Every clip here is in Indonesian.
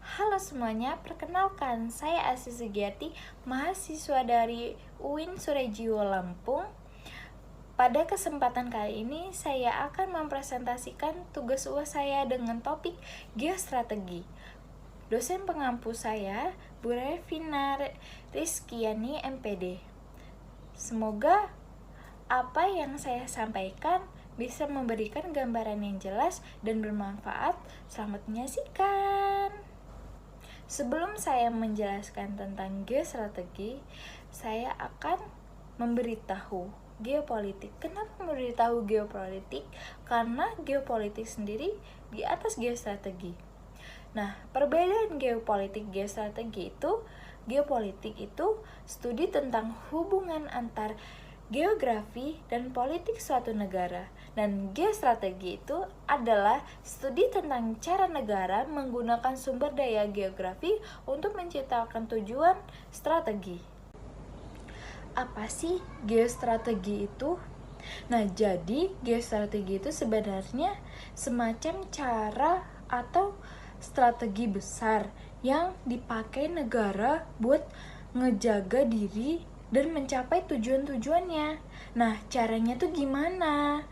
Halo semuanya, perkenalkan saya Asy Sugiarti, mahasiswa dari UIN Surejiwo Lampung. Pada kesempatan kali ini saya akan mempresentasikan tugas UAS saya dengan topik geostrategi. Dosen pengampu saya, Bu Revina Rizkyani MPD. Semoga apa yang saya sampaikan bisa memberikan gambaran yang jelas dan bermanfaat. Selamat menyaksikan. Sebelum saya menjelaskan tentang geostrategi, saya akan memberitahu geopolitik. Kenapa memberitahu geopolitik? Karena geopolitik sendiri di atas geostrategi. Nah, perbedaan geopolitik itu, geopolitik itu studi tentang hubungan antar geografi dan politik suatu negara, dan geostrategi itu adalah studi tentang cara negara menggunakan sumber daya geografi untuk menciptakan tujuan strategi. Apa sih geostrategi itu? Nah, jadi geostrategi itu sebenarnya semacam cara atau strategi besar yang dipakai negara buat ngejaga diri dan mencapai tujuan-tujuannya. Nah, caranya tuh gimana?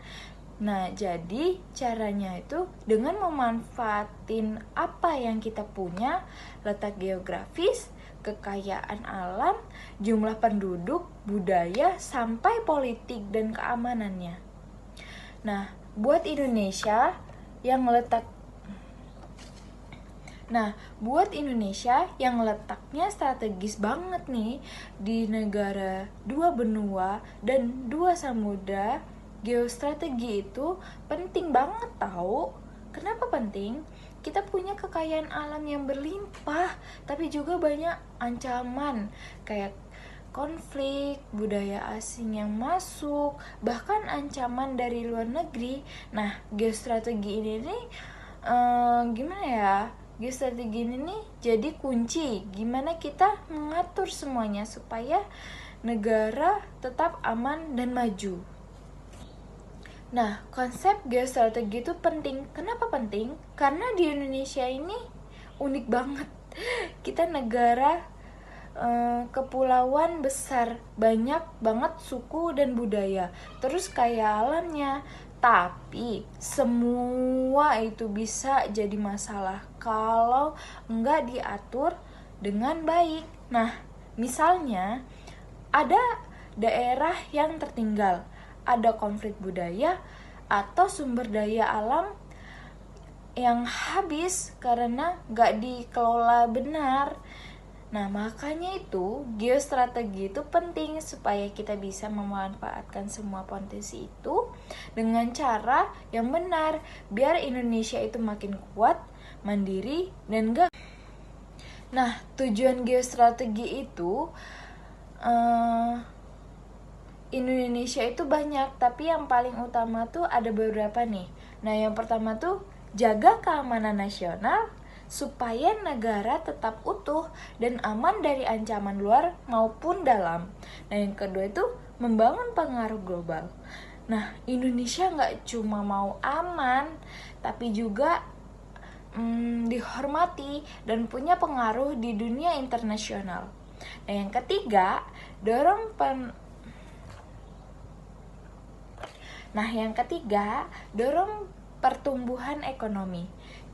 Nah, jadi caranya itu dengan memanfaatin apa yang kita punya, letak geografis, kekayaan alam, jumlah penduduk, budaya, sampai politik dan keamanannya. Nah, buat Indonesia yang letaknya strategis banget nih di negara dua benua dan dua samudra, geostrategi itu penting banget tahu. Kenapa penting? Kita punya kekayaan alam yang berlimpah, tapi juga banyak ancaman kayak konflik, budaya asing yang masuk, bahkan ancaman dari luar negeri. Nah, geostrategi ini nih gimana ya? Geostrategi ini nih jadi kunci gimana kita mengatur semuanya supaya negara tetap aman dan maju. Nah, konsep geostrategi itu penting. Kenapa penting? Karena di Indonesia ini unik banget. Kita negara kepulauan besar, banyak banget suku dan budaya, terus kaya alamnya. Tapi semua itu bisa jadi masalah kalau nggak diatur dengan baik. Nah, misalnya ada daerah yang tertinggal, ada konflik budaya atau sumber daya alam yang habis karena nggak dikelola benar. Nah, makanya itu geostrategi itu penting supaya kita bisa memanfaatkan semua potensi itu dengan cara yang benar biar Indonesia itu makin kuat, mandiri, dan enggak. Nah, tujuan geostrategi itu Indonesia itu banyak, tapi yang paling utama tuh ada beberapa nih. Nah, yang pertama tuh jaga keamanan nasional supaya negara tetap utuh dan aman dari ancaman luar maupun dalam. Nah, yang kedua itu membangun pengaruh global. Nah, Indonesia nggak cuma mau aman, tapi juga dihormati dan punya pengaruh di dunia internasional. Nah, yang ketiga, dorong pertumbuhan ekonomi.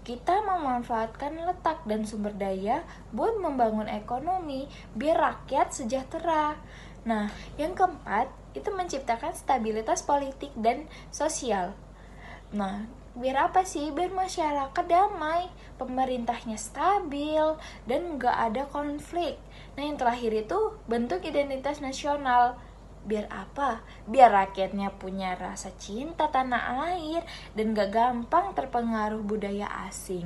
Kita memanfaatkan letak dan sumber daya buat membangun ekonomi biar rakyat sejahtera. Nah, yang keempat itu menciptakan stabilitas politik dan sosial. Nah, biar apa sih? Biar masyarakat damai, pemerintahnya stabil, dan nggak ada konflik. Nah, yang terakhir itu bentuk identitas nasional. Biar apa? Biar rakyatnya punya rasa cinta tanah air dan gak gampang terpengaruh budaya asing.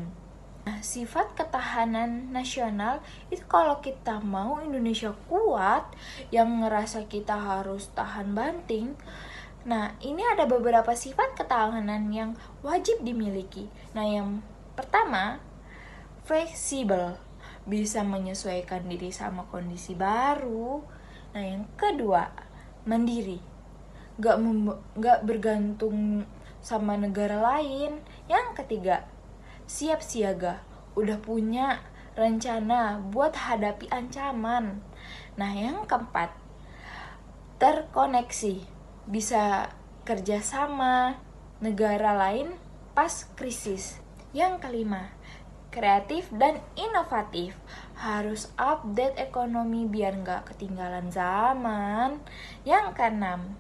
Nah, sifat ketahanan nasional itu kalau kita mau Indonesia kuat, yang ngerasa kita harus tahan banting. Nah, ini ada beberapa sifat ketahanan yang wajib dimiliki. Nah, yang pertama, fleksibel, bisa menyesuaikan diri sama kondisi baru. Nah, yang kedua, mandiri, gak bergantung sama negara lain. Yang ketiga, siap siaga, udah punya rencana buat hadapi ancaman. Nah, yang keempat, terkoneksi, bisa kerjasama negara lain pas krisis. Yang kelima, kreatif dan inovatif, harus update ekonomi biar nggak ketinggalan zaman. Yang keenam,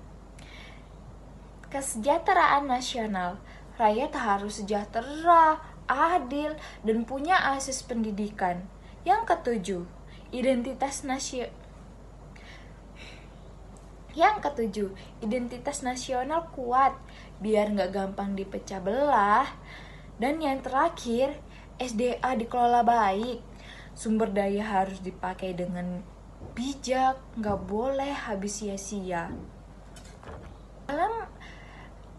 kesejahteraan nasional, rakyat harus sejahtera, adil, dan punya akses pendidikan. Yang ketujuh, identitas nasional kuat, biar nggak gampang dipecah belah. Dan yang terakhir, SDA dikelola baik, sumber daya harus dipakai dengan bijak, nggak boleh habis sia-sia. Dalam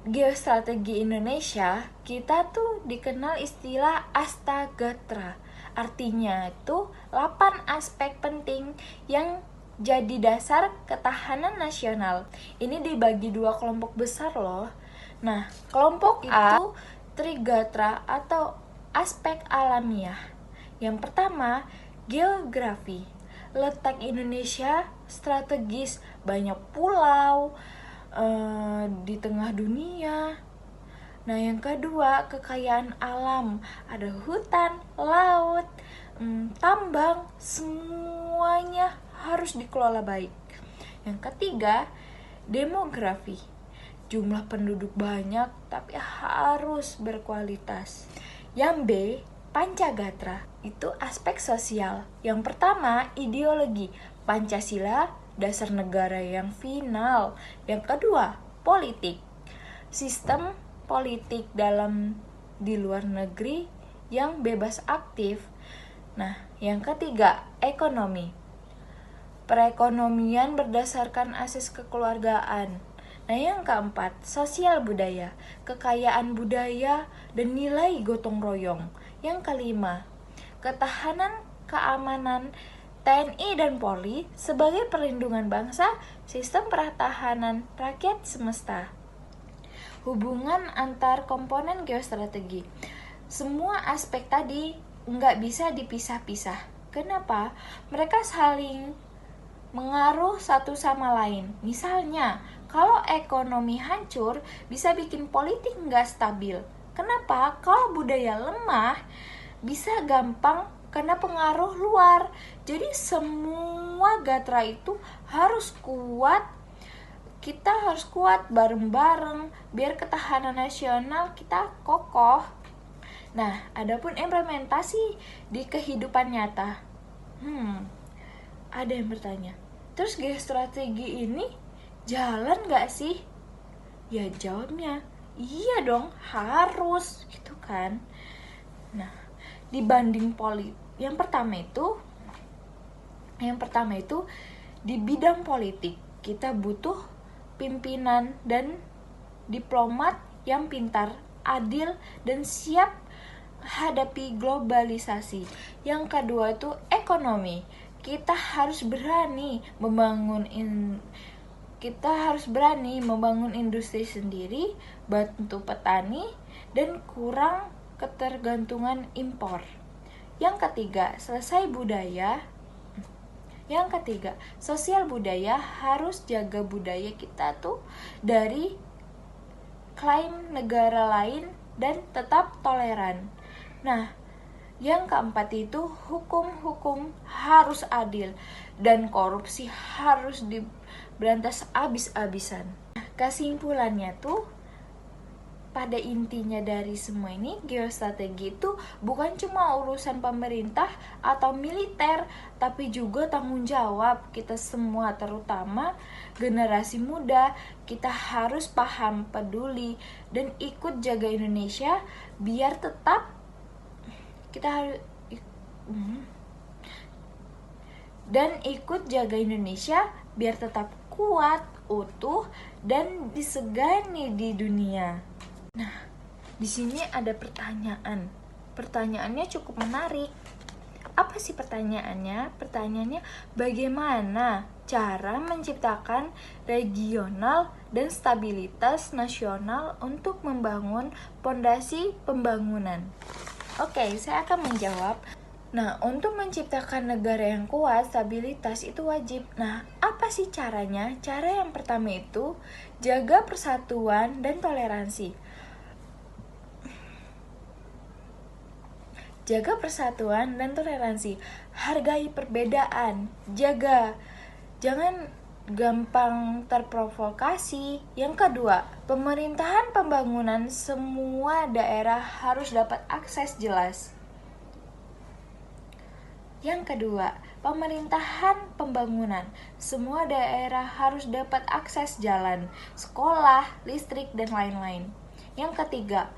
geostrategi Indonesia, kita tuh dikenal istilah Astagatra. Artinya itu 8 aspek penting yang jadi dasar ketahanan nasional. Ini dibagi 2 kelompok besar loh. Nah, kelompok itu Trigatra atau aspek alamiah. Yang pertama, geografi. Letak Indonesia strategis, banyak pulau di tengah dunia. Nah, yang kedua, kekayaan alam. Ada hutan, laut, tambang, semuanya harus dikelola baik. Yang ketiga, demografi. Jumlah penduduk banyak tapi harus berkualitas. Yang B, Pancagatra, itu aspek sosial. Yang pertama, ideologi. Pancasila, dasar negara yang final. Yang kedua, politik. Sistem politik di luar negeri yang bebas aktif. Nah, yang ketiga, ekonomi. Perekonomian berdasarkan asas kekeluargaan. Nah, yang keempat, sosial budaya, kekayaan budaya dan nilai gotong royong. Yang kelima, ketahanan keamanan TNI dan Polri sebagai perlindungan bangsa, sistem pertahanan rakyat semesta. Hubungan antar komponen geostrategi. Semua aspek tadi nggak bisa dipisah-pisah. Kenapa? Mereka saling mengaruh satu sama lain. Misalnya, kalau ekonomi hancur, bisa bikin politik nggak stabil. Kenapa? Kalau budaya lemah, bisa gampang kena pengaruh luar. Jadi semua gatra itu harus kuat. Kita harus kuat bareng-bareng biar ketahanan nasional kita kokoh. Nah, adapun implementasi di kehidupan nyata. Ada yang bertanya, terus geostrategi ini jalan gak sih? Ya jawabnya, iya dong, harus gitu kan. Nah, dibanding yang pertama itu di bidang politik kita butuh pimpinan dan diplomat yang pintar, adil, dan siap hadapi globalisasi. Yang kedua itu ekonomi. Kita harus berani membangun industri sendiri, bantu petani, dan kurang ketergantungan impor. Yang ketiga, sosial budaya, harus jaga budaya kita tuh dari klaim negara lain dan tetap toleran. Nah, yang keempat itu hukum harus adil dan korupsi harus diberantas abis-abisan. Nah, kesimpulannya tuh pada intinya dari semua ini, geostrategi itu bukan cuma urusan pemerintah atau militer, tapi juga tanggung jawab kita semua, terutama generasi muda. Kita harus paham, peduli, dan ikut jaga Indonesia biar tetap kuat, utuh, dan disegani di dunia. Nah, di sini ada pertanyaan. Pertanyaannya cukup menarik. Apa sih pertanyaannya? Pertanyaannya, bagaimana cara menciptakan regional dan stabilitas nasional untuk membangun fondasi pembangunan? Oke, saya akan menjawab. Nah, untuk menciptakan negara yang kuat, stabilitas itu wajib. Nah, apa sih caranya? Cara yang pertama itu jaga persatuan dan toleransi. Jaga persatuan dan toleransi. Hargai perbedaan. Jangan gampang terprovokasi. Yang kedua, pemerintahan pembangunan semua daerah harus dapat akses jelas. Yang kedua, pemerintahan pembangunan. Semua daerah harus dapat akses jalan, sekolah, listrik, dan lain-lain. Yang ketiga,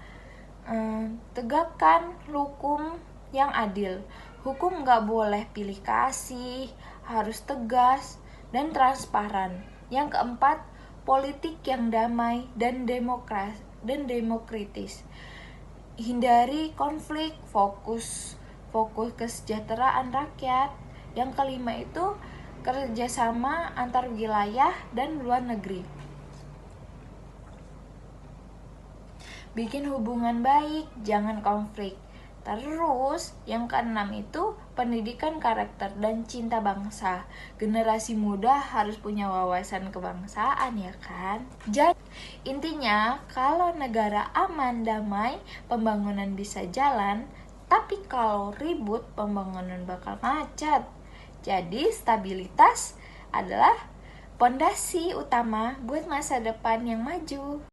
tegakkan hukum yang adil. Hukum nggak boleh pilih kasih, harus tegas dan transparan. Yang keempat, politik yang damai dan demokratis. Hindari konflik, fokus kesejahteraan rakyat. Yang kelima itu kerjasama antar wilayah dan luar negeri. Bikin hubungan baik, jangan konflik. Terus, yang keenam itu pendidikan karakter dan cinta bangsa. Generasi muda harus punya wawasan kebangsaan, ya kan? Jadi, intinya, kalau negara aman, damai, pembangunan bisa jalan. Tapi kalau ribut, pembangunan bakal macet. Jadi, stabilitas adalah pondasi utama buat masa depan yang maju.